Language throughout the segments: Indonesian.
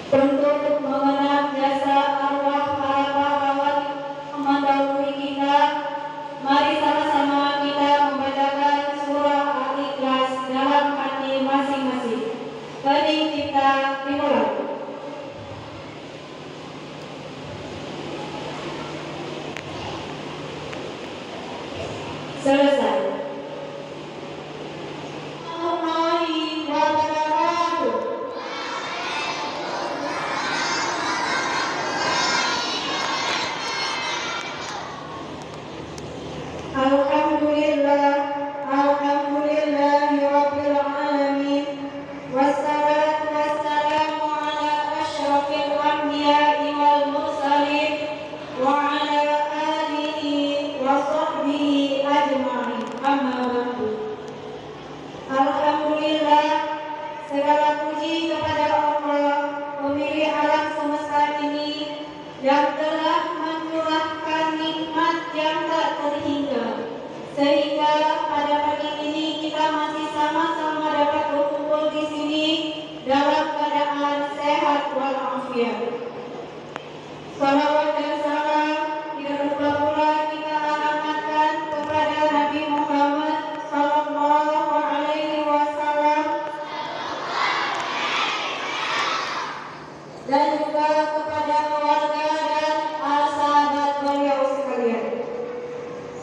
Untuk mengenang jasa arwah para pahlawan mendahului kita, mari sama-sama kita membacakan surah Al-Ikhlas dalam hati masing-masing. Hening kita dimulai. Selesai. Salawat dan salam tidak lupa pula kita alamatkan kepada Nabi Muhammad Sallallahu Alaihi Wasallam dan juga kepada keluarga dan sahabat beliau sekalian.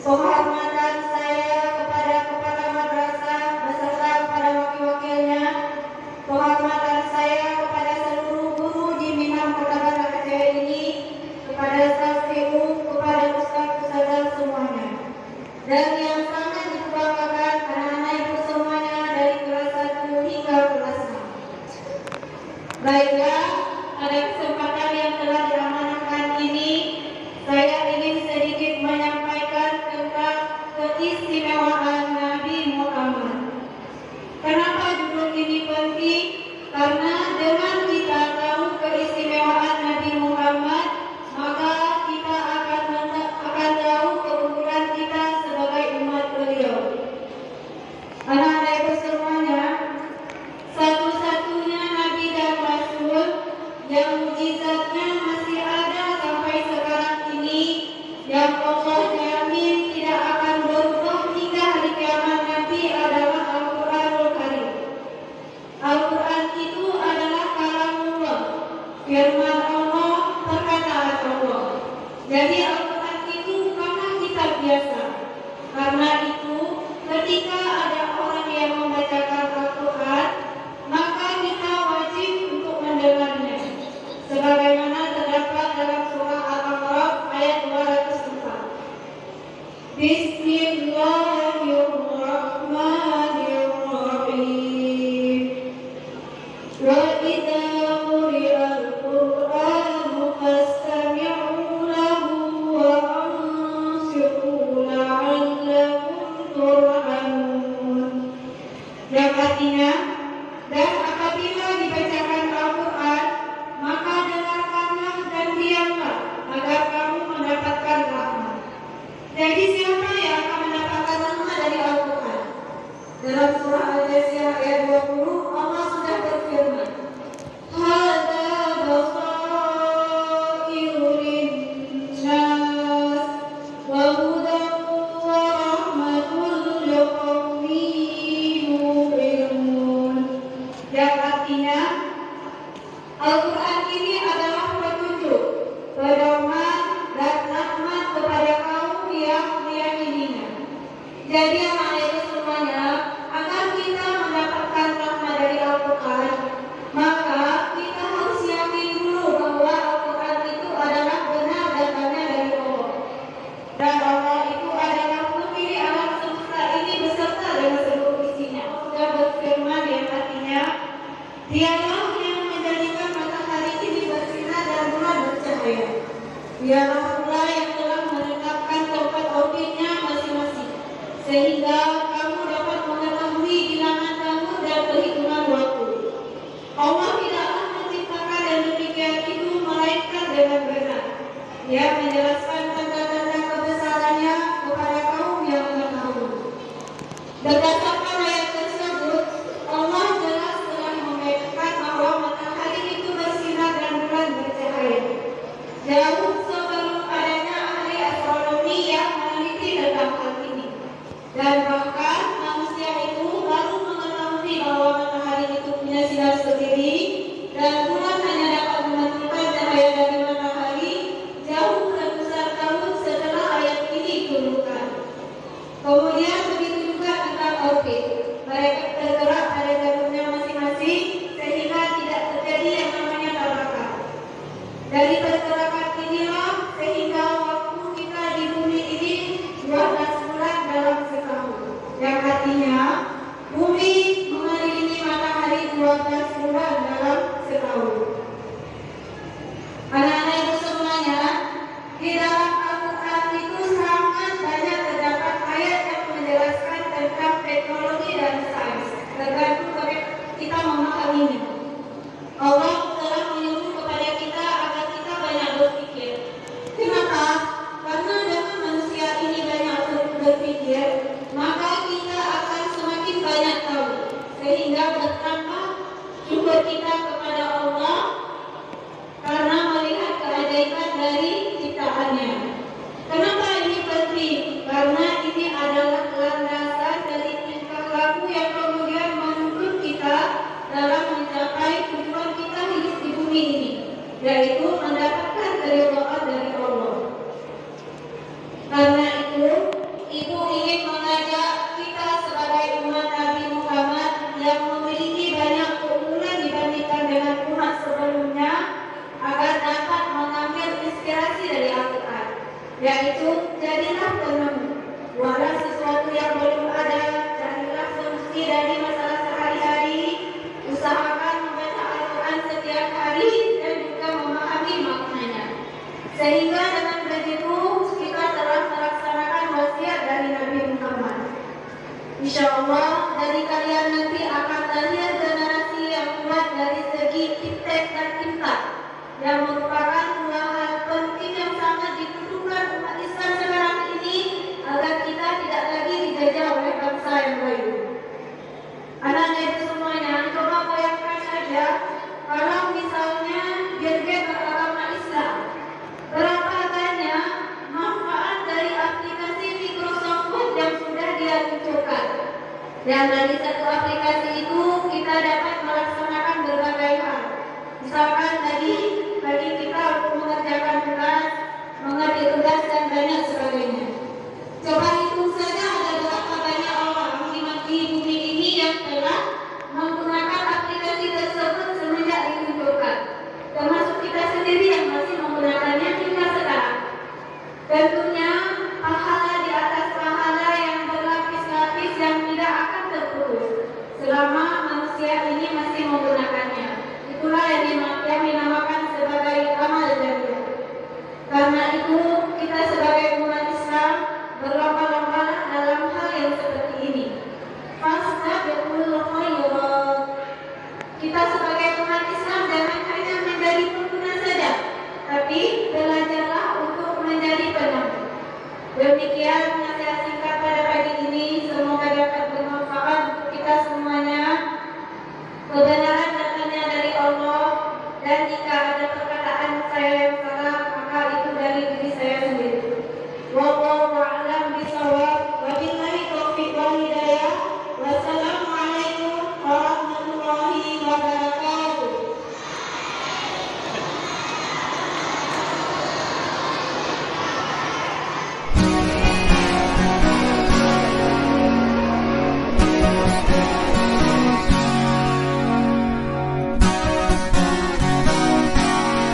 Penghormatan saya kepada kepala madrasah beserta kepada wakil-wakilnya. Penghormatan saya kepada seluruh guru di Minang Kota Banda Aceh ini, kepada staf PU, kepada ustaz-ustazah semuanya, dan yang sangat dibanggakan anak-anak ibu semuanya dari kelas 1 hingga kelas 6. Baiklah, pada kesempatan yang telah diamanahkan ini, saya ingin sedikit menyampaikan tentang keistimewaan Nabi Muhammad. Kenapa judul ini penting? Karena dengan kita tahu keistimewaan Nabi Muhammad, maka kita akan tahu keunggulan kita sebagai umat beliau. Anak-anak ibu semuanya, satu-satunya Nabi dan Rasul yang mukjizatnya masih ada sampai sekarang ini, yang Allah jamin tidak akan berubah hingga hari kiamat nanti adalah Al-Quranul Karim. Al-Quran itu adalah kalamullah, firman Allah, perkataan Allah. Jadi Al-Quran itu bukanlah kitab biasa. Karena itu ketika ada orang yang membacakan Al-Quran, maka kita wajib untuk mendengarnya, sebagaimana terdapat dalam surah Al-A'raf ayat 204. Bismillahirrahmanirrahim. Wa idza quri'al Qur'anu fastami'u lahu wa ansitu la'allakum turhamun. Yang artinya, dan apabila dibacakan Al-Quran, maka dengarkanlah dan diamlah agar kamu mendapatkan rahmat. Jadi siapa yang akan mendapatkan rahmat dari Al-Quran? Dalam surah Al-Jathiyah ayat 20, Allah sudah berfirman, Hadza basairu linnas wa hudan wa rahmatun liqaumin yu'minun. Yang artinya, Al-Quran ini adalah petunjuk, pedoman dan rahmat kepada kaum yang meyakininya. Jadi anak-anak itu semuanya, agar kita mendapatkan rahmat dari Al-Quran, maka kita harus yakin dulu bahwa Al-Quran itu adalah benar datangnya dari Allah. Dan Allah itu adalah pemilik alam semesta ini beserta dengan seluruh isinya. Allah sudah berfirman yang artinya, Dialah yang menjadikan matahari ini bersinar dan bulan bercahaya. Dialah pula yang telah menetapkan tempat orbitnya masing-masing, sehingga kamu dapat mengetahui bilangan tahun dan perhitungan waktu. Allah tidaklah menciptakan dan demikian itu melainkan dengan benar. Dia menjelaskan tanda-tanda kebesarannya kepada kaum yang mengetahui. Berdasarkan ayat tersebut, Allah jelas telah membedakan bahwa matahari itu bersinar Dan bahkan manusia itu baru mengetahui bahwa matahari itu punya sinar sendiri dan bulan hanya dapat memantulkan cahaya dari matahari jauh ratusan tahun setelah ayat ini diturunkan. Kemudian begitu juga tentang orbit. Mereka tergerak pada jalurnya masing-masing sehingga tidak terjadi yang namanya tabrakan. Dari pergerakan inilah sehingga waktu kita di bumi ini 12 bulan dalam setahun. Yang artinya bumi mengelilingi matahari 12 bulan dalam setahun. Anak-anak ibu semuanya, di dalam Al-Quran itu sangat banyak terdapat ayat yang menjelaskan tentang teknologi dan sains. Tergantung kita memahaminya. Allah telah menyuruh kepada kita agar kita banyak berpikir. Kenapa? Karena dengan manusia ini banyak berpikir, maka kita akan semakin banyak tahu, sehingga bertambah syukur kita kepada Allah karena melihat keajaiban dari ciptaannya. Kenapa ini penting? Karena ini adalah landasan dari tingkah laku yang kemudian menuntun kita dalam mencapai tujuan kita hidup di bumi ini, yaitu mendapatkan keridhaan dari Allah. Karena itu, Ibu ingin mengajak kita sebagai umat Nabi Muhammad yang memiliki banyak keunggulan dibandingkan dengan umat sebelumnya agar dapat mengambil inspirasi dari Al-Quran, yaitu jadilah penemu. Buatlah sesuatu yang belum ada, carilah solusi dari masalah sehari-hari, usahakan membaca Al-Quran setiap hari dan juga memahami maknanya. Sehingga dengan begitu kita telah melaksanakan wasiat dari Nabi Muhammad. Insya Allah dari kalian nanti akan lahir generasi yang kuat dari segi iptek dan imtak, yang merupakan dua hal penting yang sangat dibutuhkan umat Islam sekarang ini agar kita tidak lagi dijajah oleh bangsa yang lain. Anak-anak itu semuanya, coba bayangkan saja kalau misalnya Bill beragama Islam, berapa banyak manfaat dari aplikasi Microsoft Word yang sudah dia luncurkan. Dan dari satu aplikasi itu kita dapat melaksanakan berbagai hal. Misalkan tadi bagi kita untuk mengerjakan tugas, mengerti tugas dan banyak sebagainya. Coba itu